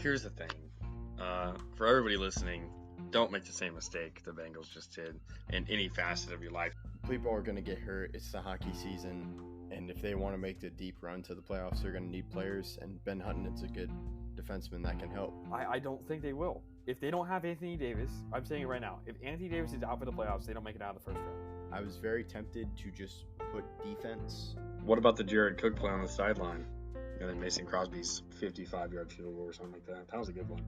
here's the thing. For everybody listening, don't make the same mistake the Bengals just did in any facet of your life. People are going to get hurt. It's the hockey season. And if they want to make the deep run to the playoffs, they're going to need players. And Ben Hutton's a good defenseman that can help. I don't think they will. If they don't have Anthony Davis, I'm saying it right now. If Anthony Davis is out for the playoffs, they don't make it out of the first round. I was very tempted to just put defense. What about the Jared Cook play on the sideline? And then Mason Crosby's 55-yard field goal or something like that. That was a good one.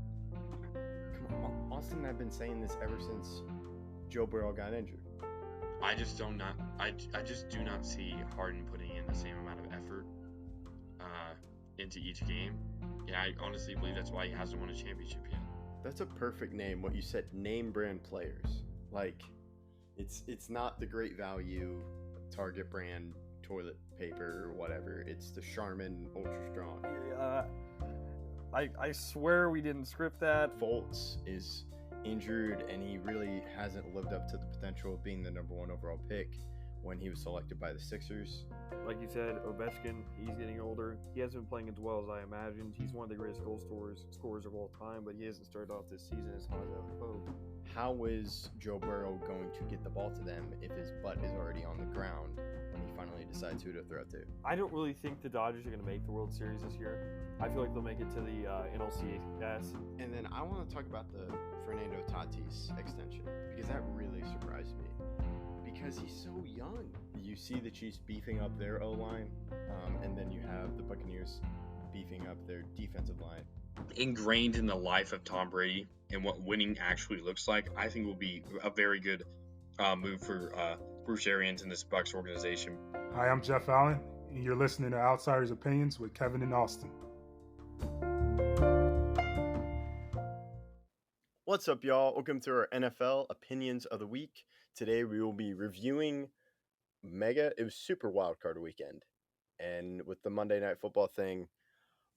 Come on, Austin and I have been saying this ever since Joe Burrow got injured. I just do not see Harden putting in the same amount of effort into each game. And I honestly believe that's why he hasn't won a championship yet. That's a perfect name. What you said, name brand players. Like, it's not the great value Target brand toilet paper or whatever. It's the Charmin Ultra Strong. I swear we didn't script that. Fultz is injured, and he really hasn't lived up to the potential of being the number one overall pick when he was selected by the Sixers. Like you said, Ovechkin, he's getting older. He hasn't been playing as well as I imagined. He's one of the greatest goal scorers of all time, but he hasn't started off this season as hot as I would hope. How is Joe Burrow going to get the ball to them if his butt is already on the ground and he finally decides who to throw to? I don't really think the Dodgers are going to make the World Series this year. I feel like they'll make it to the NLCS. And then I want to talk about the Fernando Tatis extension, because that really surprised me. Because he's so young. You see the Chiefs beefing up their O-line, and then you have the Buccaneers beefing up their defensive line. Ingrained in the life of Tom Brady and what winning actually looks like, I think will be a very good move for Bruce Arians and this Bucs organization. Hi, I'm Jeff Allen, and you're listening to Outsiders Opinions with Kevin and Austin. What's up, y'all? Welcome to our NFL Opinions of the Week. Today we will be reviewing it was Super Wildcard Weekend, and with the Monday Night Football thing,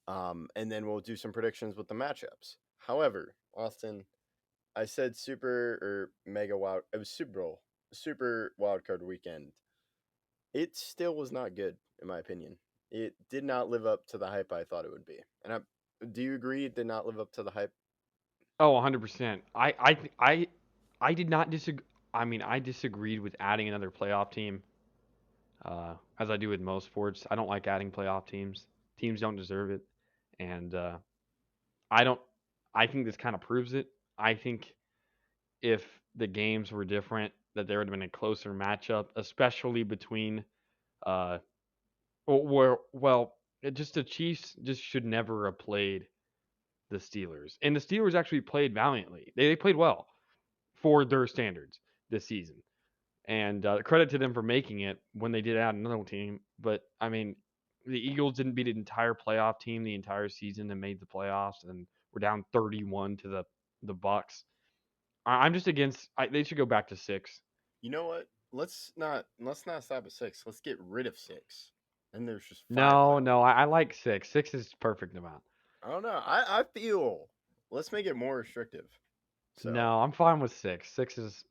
and then we'll do some predictions with the matchups. However, Austin, I said it was Super Wildcard Weekend. It still was not good, in my opinion. It did not live up to the hype I thought it would be. And do you agree it did not live up to the hype? Oh, 100%. I did not disagree. I mean, I disagreed with adding another playoff team, as I do with most sports. I don't like adding playoff teams. Teams don't deserve it, and I think this kind of proves it. I think if the games were different, that there would have been a closer matchup, especially between, the Chiefs just should never have played the Steelers. And the Steelers actually played valiantly. They played well for their standards this season. And credit to them for making it when they did add another team. But, I mean, the Eagles didn't beat an entire playoff team the entire season and made the playoffs, and were down 31 to the Bucs. I'm just against they should go back to 6. You know what? Let's not stop at 6. Let's get rid of 6. And there's just 5. No, I like 6. 6 is the perfect amount. I don't know. I feel let's make it more restrictive. So, no, I'm fine with 6. 6 is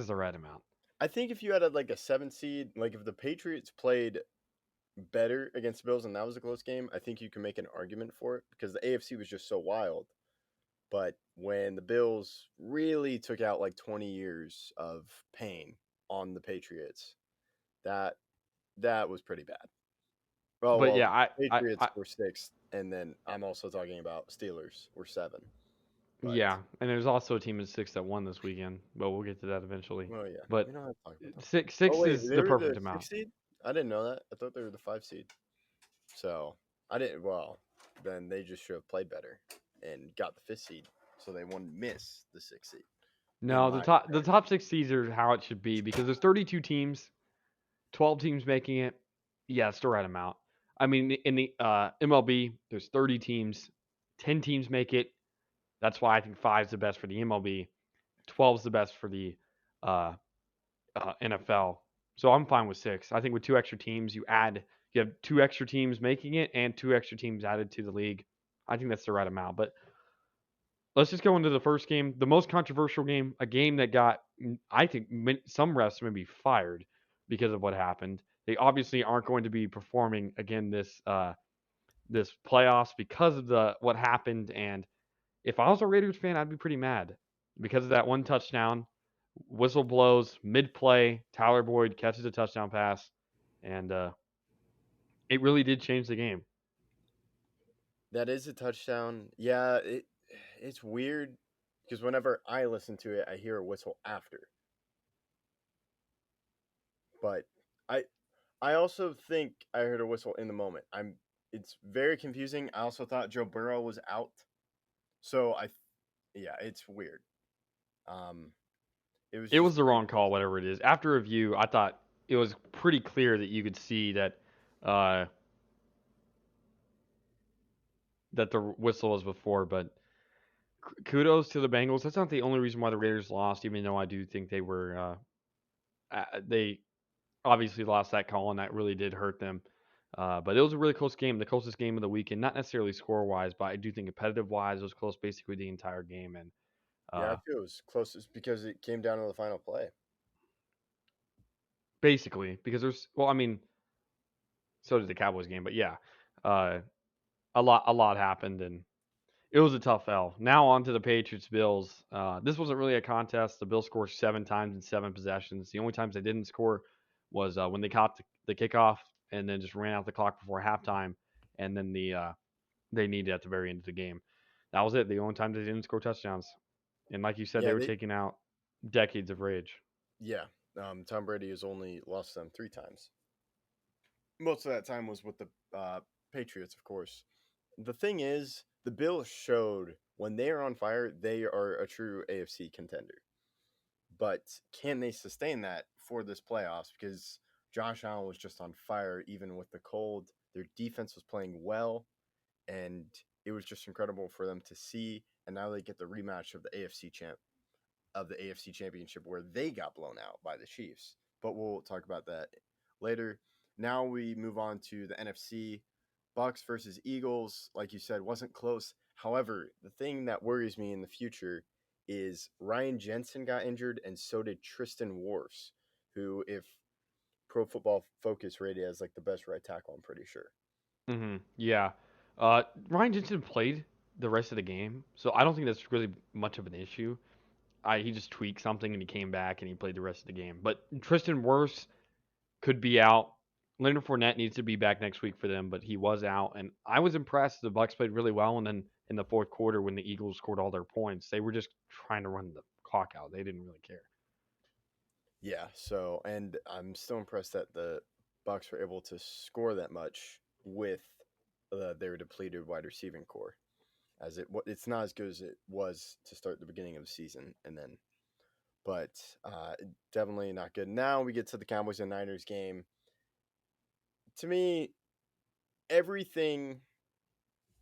the right amount. I think if you had a 7 seed, like if the Patriots played better against the Bills and that was a close game, I think you can make an argument for it, because the AFC was just so wild. But when the Bills really took out 20 years of pain on the Patriots, that was pretty bad. Patriots were 6, and then I'm also talking about Steelers were 7. But, yeah, and there's also a team in 6 that won this weekend, but we'll get to that eventually. Oh yeah, but we don't have to talk about that. 6 is the perfect amount. 6 seed? I didn't know that. I thought they were the 5 seed. So I didn't. Well, then they just should have played better and got the 5th seed, so they wouldn't miss the 6th seed. No, the top 6 seeds are how it should be, because there's 32 teams, 12 teams making it. Yeah, it's the right amount. I mean, in the MLB, there's 30 teams, 10 teams make it. That's why I think 5 is the best for the MLB, 12 is the best for the NFL. So I'm fine with 6. I think with 2 extra teams, you have 2 extra teams making it and 2 extra teams added to the league. I think that's the right amount. But let's just go into the first game, the most controversial game, a game that got, I think, some refs may be fired because of what happened. They obviously aren't going to be performing again this playoffs because of what happened, and If I was a Raiders fan, I'd be pretty mad because of that one touchdown. Whistle blows mid play. Tyler Boyd catches a touchdown pass, and it really did change the game. That is a touchdown. Yeah, it's weird because whenever I listen to it, I hear a whistle after. But I I also think I heard a whistle in the moment. It's very confusing. I also thought Joe Burrow was out. So yeah, it's weird. Um it was It just was the very wrong call, whatever it is. After review, I thought it was pretty clear that you could see that uh, that the whistle was before. But kudos to the Bengals. That's not the only reason why the Raiders lost, even though I do think they obviously lost that call and that really did hurt them. But it was a really close game, the closest game of the weekend, not necessarily score wise, but I do think competitive wise, it was close basically the entire game. And Yeah, I uh, feel it was closest because it came down to the final play. basically, because well, I mean, so did the Cowboys game, but yeah, uh, a lot happened and it was a tough L. Now on to the Patriots Bills. This wasn't really a contest. The Bills scored 7 times in 7 possessions. The only times they didn't score was when they caught the kickoff and then just ran out the clock before halftime, and then they needed at the very end of the game. That was it. The only time they didn't score touchdowns. And like you said, they Yeah, were taking out decades of rage. yeah. Tom Brady has only lost them 3 times. Most of that time was with the Patriots, of course. The thing is, the Bills showed when they are on fire, they are a true AFC contender. But can they sustain that for this playoffs? Because Josh Allen was just on fire, even with the cold. Their defense was playing well, and it was just incredible for them to see. And now they get the rematch of the AFC Championship where they got blown out by the Chiefs. But we'll talk about that later. Now we move on to the NFC. Bucks versus Eagles, like you said, wasn't close. However, the thing that worries me in the future is Ryan Jensen got injured, and so did Tristan Wirfs, who, if Pro Football Focus rated as like the best right tackle, I'm pretty sure. Yeah. Ryan Jensen played the rest of the game, so I don't think that's really much of an issue. He just tweaked something and he came back and he played the rest of the game. But Tristan Wirfs could be out. Leonard Fournette needs to be back next week for them, but he was out, and I was impressed. The Bucks played really well, and then in the fourth quarter, when the Eagles scored all their points, they were just trying to run the clock out. They didn't really care. Yeah, so and I'm still impressed that the Bucks were able to score that much with their depleted wide receiving core. As it's not as good as it was to start the beginning of the season, and then, but definitely not good. Now we get to the Cowboys and Niners game. To me, everything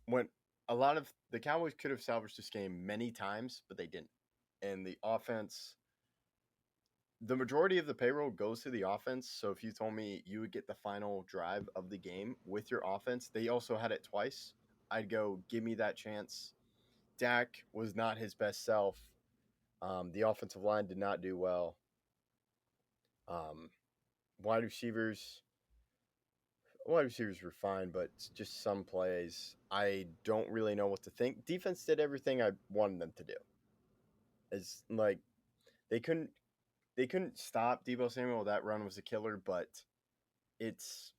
went. A lot of the Cowboys could have salvaged this game many times, but they didn't. And the offense, the majority of the payroll goes to the offense. So if you told me you would get the final drive of the game with your offense, they also had it twice. I'd go, give me that chance. Dak was not his best self. The offensive line did not do well. Um, wide receivers, wide receivers were fine, but just some plays I don't really know what to think. Defense did everything I wanted them to do. It's like they couldn't they couldn't stop Debo Samuel. That run was a killer, but it's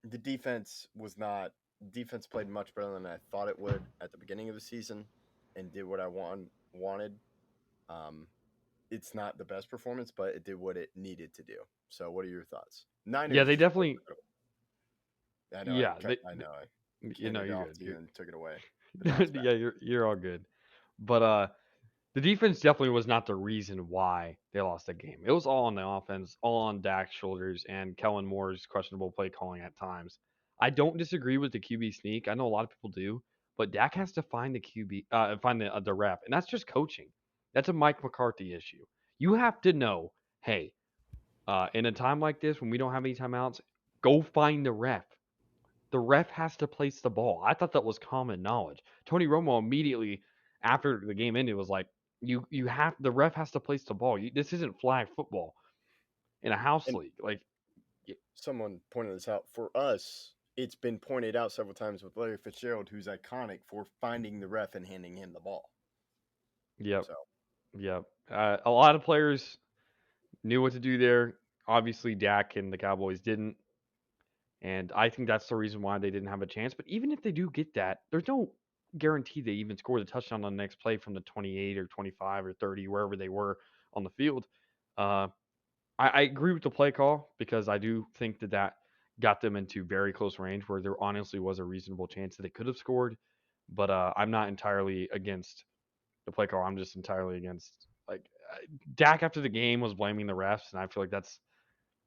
the defense was not. Defense played much better than I thought it would at the beginning of the season, and did what I wanted. Um, it's not the best performance, but it did what it needed to do. So, what are your thoughts? Yeah, Niners. they definitely. I know. Yeah, I know. I you know, handed it you're off good. to you and took it away. But now it's back. Yeah, you're all good. But the defense definitely was not the reason why they lost that game. It was all on the offense, all on Dak's shoulders and Kellen Moore's questionable play calling at times. I don't disagree with the QB sneak. I know a lot of people do, but Dak has to find the QB, find the rep, and that's just coaching. That's a Mike McCarthy issue. You have to know, hey, in a time like this when we don't have any timeouts, go find the ref. The ref has to place the ball. I thought that was common knowledge. Tony Romo immediately after the game ended was like, "You have the ref has to place the ball. This isn't flag football in a house And league." Like, someone pointed this out for us. it's been pointed out several times with Larry Fitzgerald, who's iconic for finding the ref and handing him the ball. Yep. So Yep. A lot of players knew what to do there. Obviously, Dak and the Cowboys didn't. And I think that's the reason why they didn't have a chance. But even if they do get that, there's no guarantee they even score the touchdown on the next play from the 28 or 25 or 30, wherever they were on the field. Uh, I agree with the play call because I do think that got them into very close range where there honestly was a reasonable chance that they could have scored. But I'm not entirely against the play call. I'm just entirely against Dak after the game was blaming the refs, and I feel like that's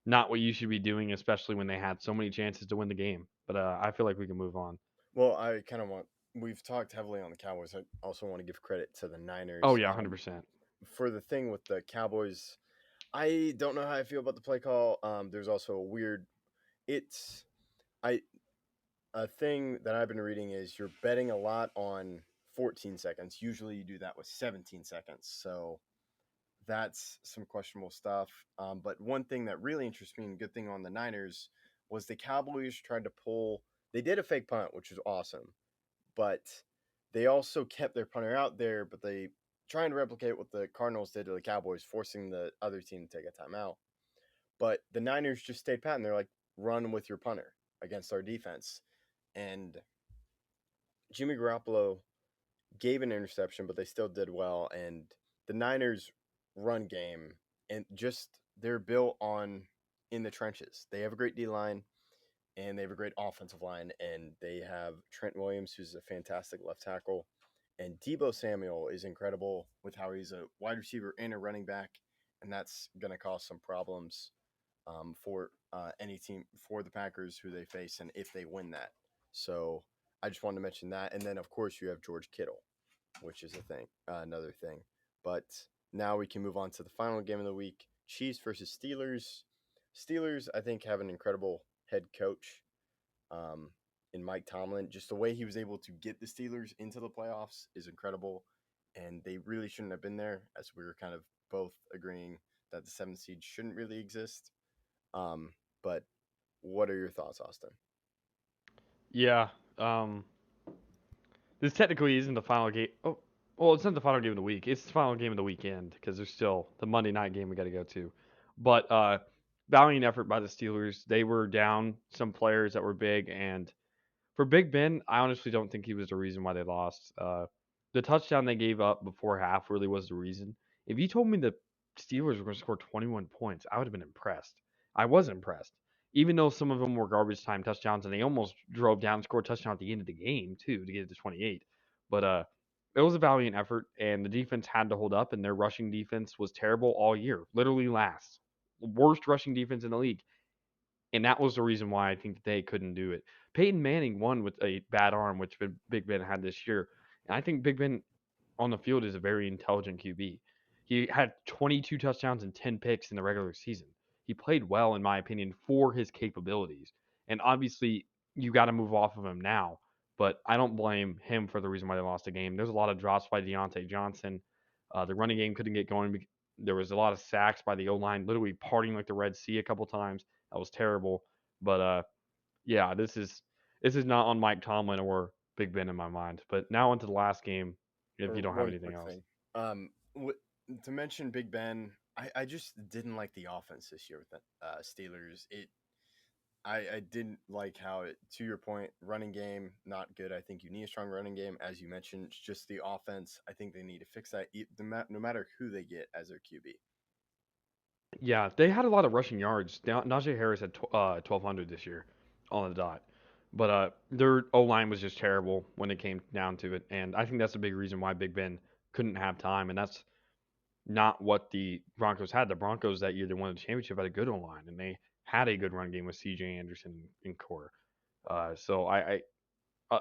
not what you should be doing, especially when they had so many chances to win the game. But I feel like we can move on. well, I kind of want. We've talked heavily on the Cowboys. I also want to give credit to the Oh Niners. yeah, 100%. For the thing with the Cowboys, I don't know how I feel about the play call. There's also a weird. It's I a thing that I've been reading is you're betting a lot on 14 seconds. Usually you do that with 17 seconds. So that's some questionable stuff. But one thing that really interests me and good thing on the Niners was the Cowboys tried to pull. They did a fake punt, which was awesome, but they also kept their punter out there. But they trying to replicate what the Cardinals did to the Cowboys, forcing the other team to take a timeout. But the Niners just stayed pat and they're like, run with your punter against our defense. And Jimmy Garoppolo gave an interception, but they still did well. And the Niners' run game and just they're built on in the trenches. They have a great D line and they have a great offensive line, and they have Trent Williams, who's a fantastic left tackle, and Debo Samuel is incredible with how he's a wide receiver and a running back, and that's going to cause some problems for any team for the Packers who they face, and if they win that. So I just wanted to mention that, and then of course you have George Kittle, which is a thing, another thing. But now we can move on to the final game of the week: Chiefs versus Steelers. Steelers, I think, have an incredible head coach in Mike Tomlin. Just the way he was able to get the Steelers into the playoffs is incredible, and they really shouldn't have been there, as we were kind of both agreeing that the seventh seed shouldn't really exist. But what are your thoughts, Austin? Yeah. This technically isn't the final game. Oh, well, it's not the final game of the week. It's the final game of the weekend because there's still the Monday night game we got to go to. But valiant effort by the Steelers. They were down some players that were big, and for Big Ben, I honestly don't think he was the reason why they lost. The touchdown they gave up before half really was the reason. If you told me the Steelers were going to score 21 points, I would have been impressed. I was impressed, even though some of them were garbage time touchdowns, and they almost drove down and scored a touchdown at the end of the game too to get it to 28. But it was a valiant effort, and the defense had to hold up, and their rushing defense was terrible all year, literally last worst rushing defense in the league. And that was the reason why I think that they couldn't do it. Peyton Manning won with a bad arm, which Big Ben had this year. And I think Big Ben on the field is a very intelligent QB. He had 22 touchdowns and 10 picks in the regular season. He played well, in my opinion, for his capabilities. And obviously, you got to move off of him now. But I don't blame him for the reason why they lost the game. There's a lot of drops by Deontay Johnson. The running game couldn't get going. There was a lot of sacks by the O line, literally parting like the Red Sea a couple times. That was terrible. But yeah, this is not on Mike Tomlin or Big Ben in my mind. But now into the last game, if you don't have One anything quick else. thing. To mention Big Ben, I just didn't like the offense this year with the Steelers. I didn't like how it. To your point, running game not good. I think you need a strong running game, as you mentioned. It's just the offense. I think they need to fix that. No matter who they get as their QB. Yeah, they had a lot of rushing yards. Najee Harris had 1,200 this year on the dot. But their O line was just terrible when it came down to it. And I think that's a big reason why Big Ben couldn't have time. And that's not what the Broncos had. The Broncos that year they won the championship had a good O line, and they had a good run game with C.J. Anderson and core. So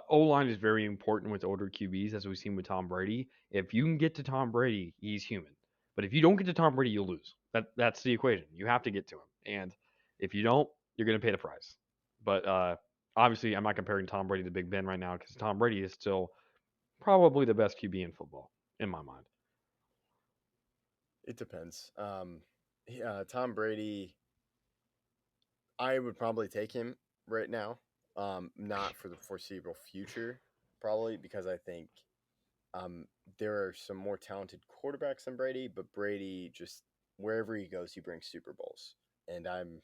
O line is very important with older QBs, as we've seen with Tom Brady. If you can get to Tom Brady, he's human. But if you don't get to Tom Brady, you'll lose. That's the equation. You have to get to him, and if you don't, you're going to pay the price. But obviously, I'm not comparing Tom Brady to Big Ben right now because Tom Brady is still probably the best QB in football in my mind. It depends. Tom Brady, I would probably take him right now. not for the foreseeable future, probably because I think there are some more talented quarterbacks than Brady, but Brady just wherever he goes, he brings Super Bowls, and I'm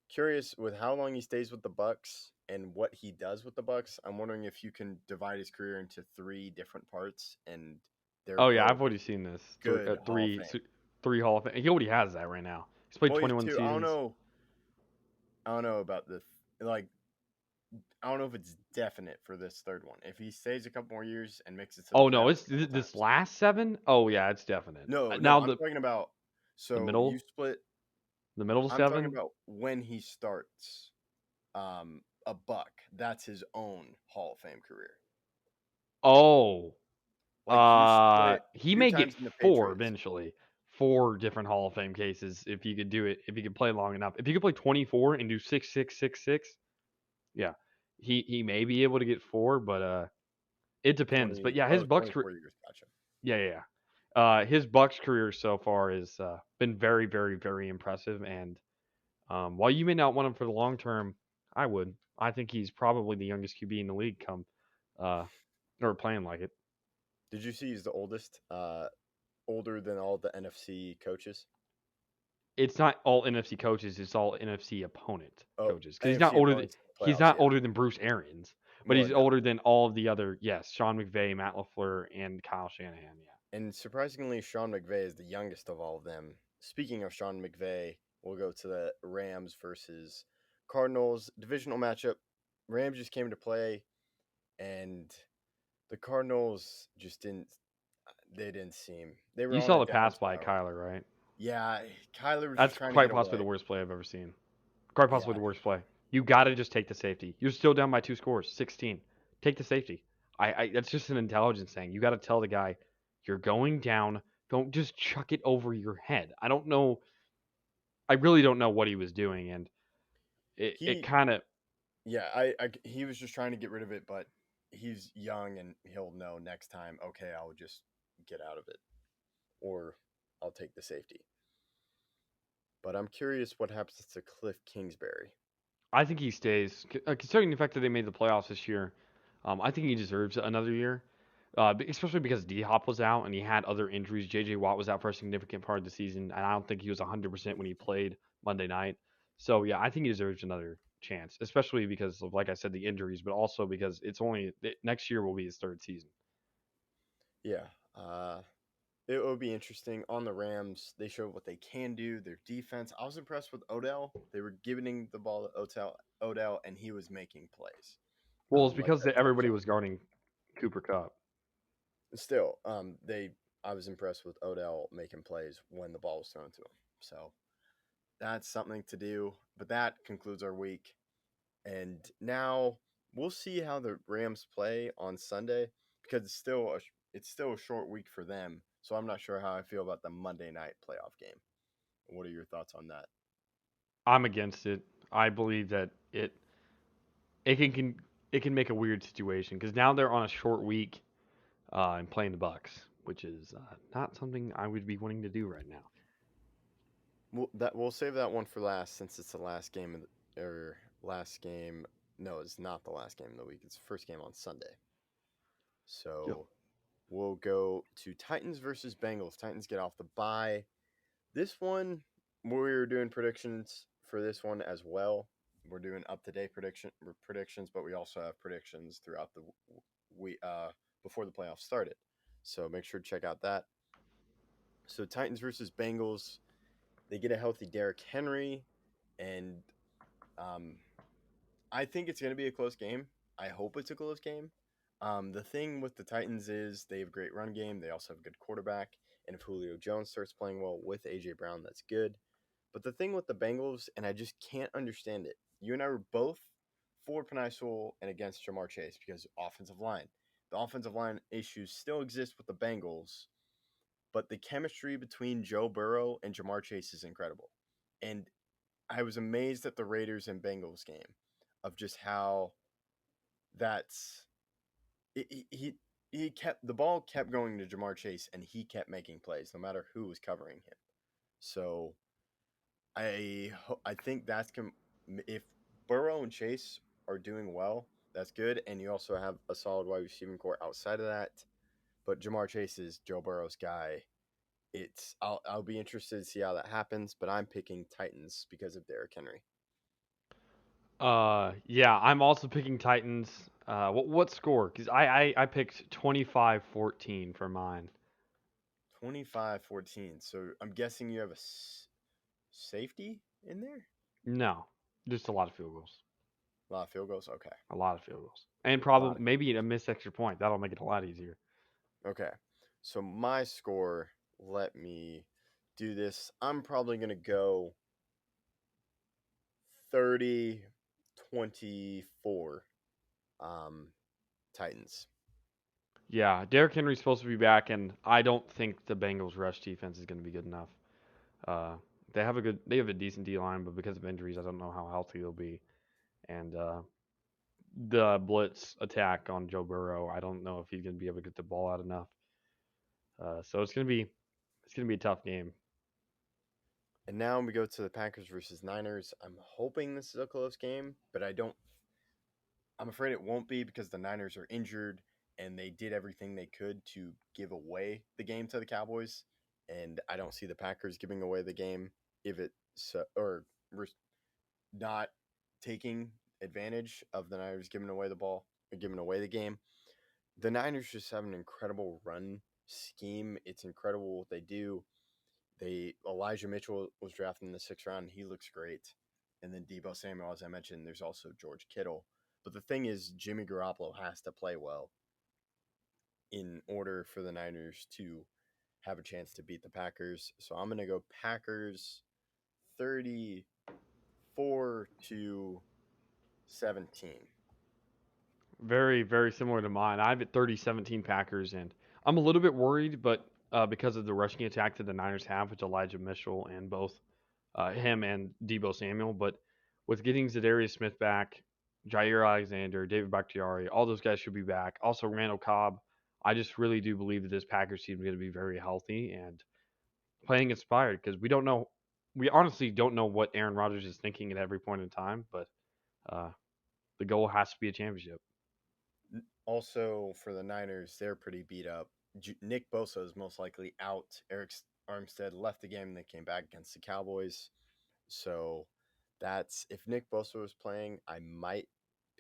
curious with how long he stays with the Bucks and what he does with the Bucks. I'm wondering if you can divide his career into 3 different parts, and they're Oh yeah, both I've already seen this. good Hall of Three, Fame. three Hall of Fame. He already has that right now. He's played Well, you 21 too. seasons. I don't know about the like. I don't know if it's definite for this third one. If he stays a couple more years and makes it to the Oh no, playoffs it's a couple this times. last 7. Oh yeah, it's definite. No, Now I'm talking about. the So you middle, split. the middle I'm talking 7. about when he starts. A Buck. That's his own Hall of Fame career. Oh, Like you split he 2 may get times in the 4 Patriots. eventually. 4 different Hall of Fame cases if he could do it. If he could play long enough. If he could play 24 and do 6, 6, 6, 6, yeah, he may be able to get 4, but it depends. But 20. yeah, his Oh, Bucks 24 years. Gotcha. yeah. His Bucks career so far has been very, very, very impressive. And while you may not want him for the long term, I would. I think he's probably the youngest QB in the league come, or playing like it. Did you see he's the oldest? Older than all the NFC coaches. It's not all NFC coaches; it's all NFC opponent Oh, coaches. Because NFC opponents in the he's playoffs. not Yeah. older than Bruce Arians, but Well, he's no. older than all of the other. Yes, Sean McVay, Matt LaFleur, and Kyle Shanahan. Yeah. And surprisingly, Sean McVay is the youngest of all of them. Speaking of Sean McVay, we'll go to the Rams versus Cardinals divisional matchup. Rams just came into play, and the Cardinals just didn't. They didn't seem. They were You on saw a the down pass by spiral. Kyler, right? Yeah, Kyler was just That's trying to quite get possibly the away. worst play I've ever seen. Quite possibly Yeah, the worst play. You got to just take the safety. You're still down by 2 scores, 16. Take the safety. That's just an intelligence thing. You got to tell the guy, you're going down. Don't just chuck it over your head. I don't know. I really don't know what he was doing, and it he. kind of. Yeah, he was just trying to get rid of it, but he's young and he'll know next time. Okay, I'll just get out of it, or I'll take the safety. But I'm curious what happens to Cliff Kingsbury. I think he stays, considering the fact that they made the playoffs this year. I think he deserves another year, especially because D Hop was out and he had other injuries. J.J. Watt was out for a significant part of the season, and I don't think he was 100% when he played Monday night. So yeah, I think he deserves another chance, especially because of, like I said, the injuries, but also because next year will be his 3rd season. Yeah, it will be interesting. On the Rams, they showed what they can do. Their defense. I was impressed with Odell. They were giving the ball to Odell, and he was making plays. Well, it's Like because that everybody touchdown. was guarding Cooper Cup. Still, I was impressed with Odell making plays when the ball was thrown to him. So that's something to do. But that concludes our week. And now we'll see how the Rams play on Sunday because it's still a short week for them. So I'm not sure how I feel about the Monday night playoff game. What are your thoughts on that? I'm against it. I believe that it can make a weird situation because now they're on a short week and playing the Bucks, which is not something I would be wanting to do right now. We'll save that one for last since it's the last game or last game. No, it's not the last game of the week. It's the first game on Sunday. So Yep. we'll go to Titans versus Bengals. Titans get off the bye. This one, we're doing predictions for this one as well. We're doing up-to-date predictions, but we also have predictions throughout the week before the playoffs started. So make sure to check out that. So Titans versus Bengals, they get a healthy Derrick Henry, and I think it's going to be a close game. I hope it's a close game. The thing with the Titans is they have a great run game. They also have a good quarterback. And if Julio Jones starts playing well with A.J. Brown, that's good. But the thing with the Bengals, and I just can't understand it, you and I were both for Penei Sewell and against Jamar Chase because offensive line. The offensive line issues still exist with the Bengals, but the chemistry between Joe Burrow and Jamar Chase is incredible. And I was amazed at the Raiders and Bengals game of just how that's he kept the ball kept going to Jamar Chase and he kept making plays no matter who was covering him. So I think if Burrow and Chase are doing well. That's good. And you also have a solid wide receiving core outside of that. But Jamar Chase is Joe Burrow's guy. I'll be interested to see how that happens, but I'm picking Titans because of Derrick Henry. Yeah, I'm also picking Titans. What score? Because I picked 25-14 for mine. 25-14. So I'm guessing you have a safety in there? No, just a lot of field goals. A lot of field goals? Okay. A lot of field goals. And A lot probably of maybe a missed extra point. That'll make it a lot easier. Okay. So my score, let me do this. I'm probably going to go 30-24 Titans. Yeah, Derrick Henry's supposed to be back, and I don't think the Bengals' rush defense is going to be good enough. They have a decent D line, but because of injuries, I don't know how healthy they'll be. And the blitz attack on Joe Burrow, I don't know if he's going to be able to get the ball out enough. So it's going to be a tough game. And now we go to the Packers versus Niners. I'm hoping this is a close game, but I'm afraid it won't be because the Niners are injured and they did everything they could to give away the game to the Cowboys. And I don't see the Packers giving away the game or not taking advantage of the Niners giving away the ball or giving away the game. The Niners just have an incredible run scheme. It's incredible what they do. Elijah Mitchell was drafted in the 6th round. He looks great. And then Deebo Samuel, as I mentioned, there's also George Kittle. But the thing is, Jimmy Garoppolo has to play well in order for the Niners to have a chance to beat the Packers. So I'm going to go Packers 34-17. Very, very similar to mine. I have it 30-17 Packers, and I'm a little bit worried, but because of the rushing attack that the Niners have with Elijah Mitchell and both him and Deebo Samuel, but with getting Zadarius Smith back, Jair Alexander, David Bakhtiari, all those guys should be back. Also, Randall Cobb. I just really do believe that this Packers team is going to be very healthy and playing inspired because we honestly don't know what Aaron Rodgers is thinking at every point in time, but the goal has to be a championship. Also, for the Niners, they're pretty beat up. Nick Bosa is most likely out. Eric Armstead left the game and they came back against the Cowboys. So if Nick Bosa was playing, I might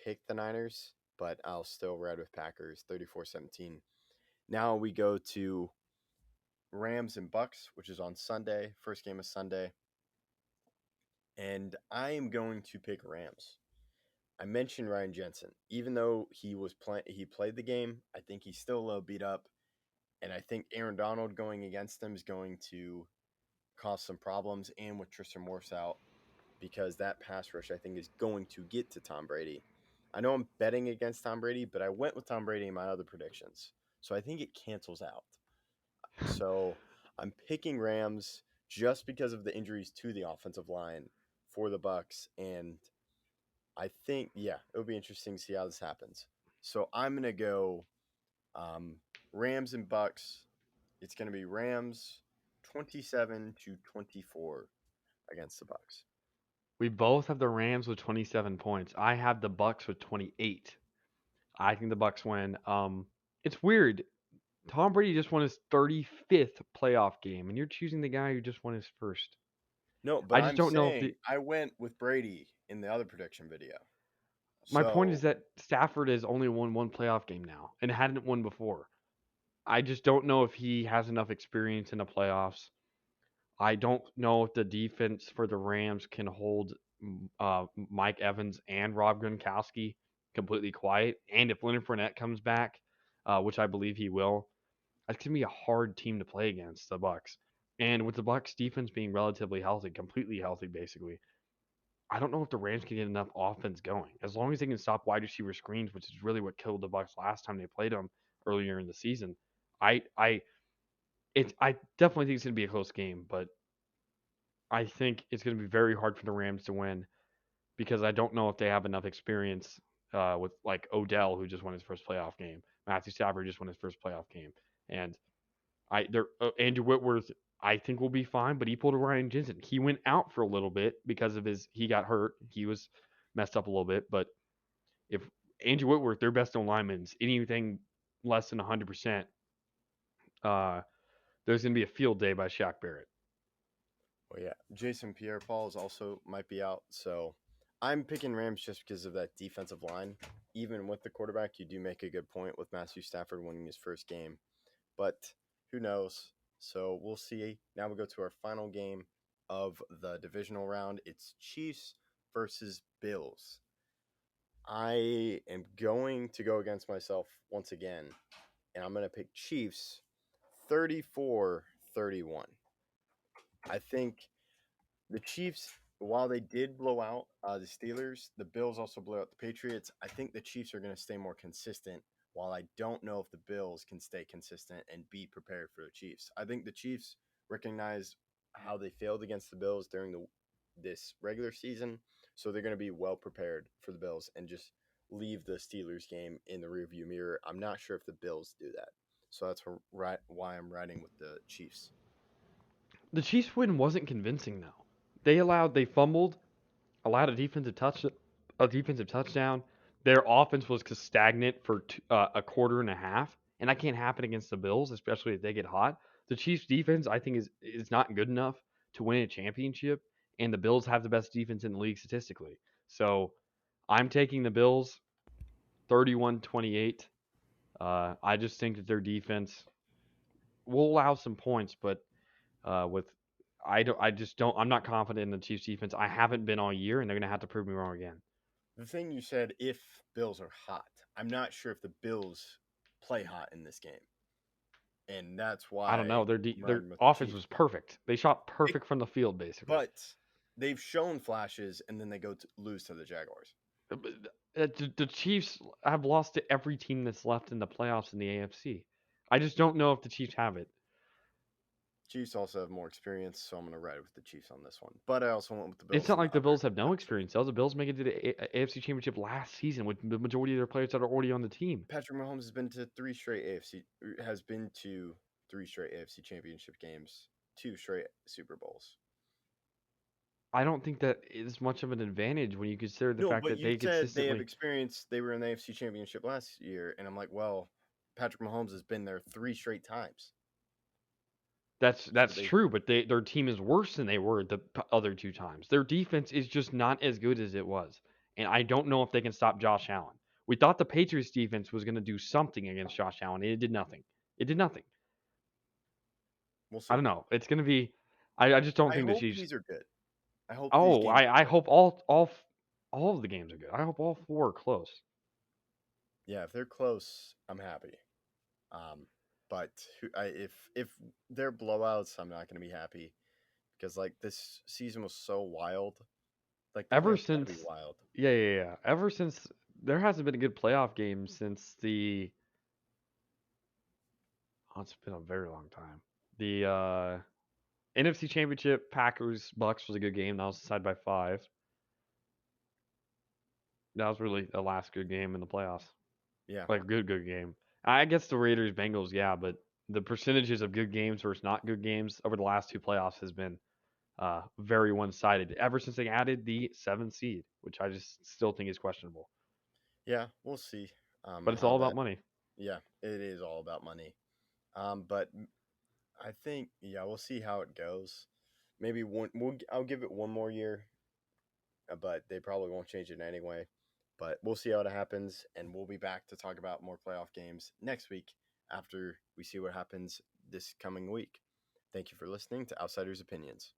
pick the Niners, but I'll still ride with Packers 34-17. Now we go to Rams and Bucks, which is on Sunday, first game of Sunday. And I am going to pick Rams. I mentioned Ryan Jensen. Even though he played the game, I think he's still a little beat up. And I think Aaron Donald going against them is going to cause some problems. And with Tristan Wirfs out, because that pass rush, I think, is going to get to Tom Brady. I know I'm betting against Tom Brady, but I went with Tom Brady in my other predictions. So I think it cancels out. So I'm picking Rams just because of the injuries to the offensive line for the Bucks. And I think, it'll be interesting to see how this happens. So I'm going to go Rams and Bucks. It's going to be Rams 27-24 against the Bucks. We both have the Rams with 27 points. I have the Bucks with 28. I think the Bucks win. It's weird. Tom Brady just won his 35th playoff game, and you're choosing the guy who just won his first. No, but I just I'm don't know saying I went with Brady in the other prediction video. My point is that Stafford has only won one playoff game now and hadn't won before. I just don't know if he has enough experience in the playoffs. I don't know if the defense for the Rams can hold Mike Evans and Rob Gronkowski completely quiet. And if Leonard Fournette comes back, which I believe he will, it's gonna be a hard team to play against the Bucks. And with the Bucks defense being relatively healthy, completely healthy, basically, I don't know if the Rams can get enough offense going. As long as they can stop wide receiver screens, which is really what killed the Bucks last time they played them earlier in the season. I definitely think it's gonna be a close game, but I think it's gonna be very hard for the Rams to win because I don't know if they have enough experience with like Odell, who just won his first playoff game. Matthew Stafford just won his first playoff game, and Andrew Whitworth I think will be fine, but he pulled a Ryan Jensen. He went out for a little bit because of he got hurt. He was messed up a little bit, but if Andrew Whitworth, their best lineman's anything less than 100%, there's going to be a field day by Shaq Barrett. Well, yeah, Jason Pierre-Paul is also might be out, so I'm picking Rams just because of that defensive line. Even with the quarterback, you do make a good point with Matthew Stafford winning his first game, but who knows? So we'll see. Now we go to our final game of the divisional round. It's Chiefs versus Bills. I am going to go against myself once again, and I'm going to pick Chiefs 34-31. I think the Chiefs, while they did blow out the Steelers, the Bills also blew out the Patriots. I think the Chiefs are going to stay more consistent, while I don't know if the Bills can stay consistent and be prepared for the Chiefs. I think the Chiefs recognize how they failed against the Bills during this regular season, so they're going to be well prepared for the Bills and just leave the Steelers game in the rearview mirror. I'm not sure if the Bills do that, so that's why I'm riding with the Chiefs. The Chiefs win wasn't convincing though. They fumbled, allowed a defensive touchdown. Their offense was stagnant for a quarter and a half, and that can't happen against the Bills, especially if they get hot. The Chiefs' defense, I think, is not good enough to win a championship, and the Bills have the best defense in the league statistically. So I'm taking the Bills 31-28. I just think that their defense will allow some points, but with I'm not confident in the Chiefs defense. I haven't been all year, and they're gonna have to prove me wrong again. The thing you said, if Bills are hot, I'm not sure if the Bills play hot in this game, and that's why I don't know. Their I'm their riding with the offense Chiefs. was perfect. They shot perfect from the field, basically. But they've shown flashes, and then they go to lose to the Jaguars. The Chiefs have lost to every team that's left in the playoffs in the AFC. I just don't know if the Chiefs have it. Chiefs also have more experience, so I'm going to ride with the Chiefs on this one. But I also went with the Bills. It's not in like the other Bills have no matchup. experience. The Bills make it to the AFC Championship last season with the majority of their players that are already on the team. Patrick Mahomes has been to three straight AFC Championship games, 2 straight Super Bowls. I don't think that is much of an advantage when you consider the fact that you they said they consistently have experience. They were in the AFC Championship last year, and I'm like, well, Patrick Mahomes has been there 3 straight times. That's true, but their team is worse than they were the other 2 times. Their defense is just not as good as it was, and I don't know if they can stop Josh Allen. We thought the Patriots defense was going to do something against Josh Allen, and it did nothing. It did nothing. We'll see. I don't know. It's going to be. I just don't I think the hope Chiefs. these are good. I hope. Oh, these games I hope all of the games are good. I hope all 4 are close. Yeah, if they're close, I'm happy. But if they're blowouts, I'm not going to be happy because like this season was so wild. Like the Ever playoffs gotta be since, wild. yeah. Ever since there hasn't been a good playoff game since the. Oh, it's been a very long time. The NFC Championship, Packers Bucks was a good game. That was decided by 5. That was really the last good game in the playoffs. Yeah. Like good game. I guess the Raiders Bengals, yeah, but the percentages of good games versus not good games over the last 2 playoffs has been very one-sided ever since they added the 7th seed, which I just still think is questionable. Yeah, we'll see. But it's all about money. Yeah, it is all about money. But I think we'll see how it goes. Maybe I'll give it one more year, but they probably won't change it anyway. But we'll see how it happens, and we'll be back to talk about more playoff games next week after we see what happens this coming week. Thank you for listening to Outsiders Opinions.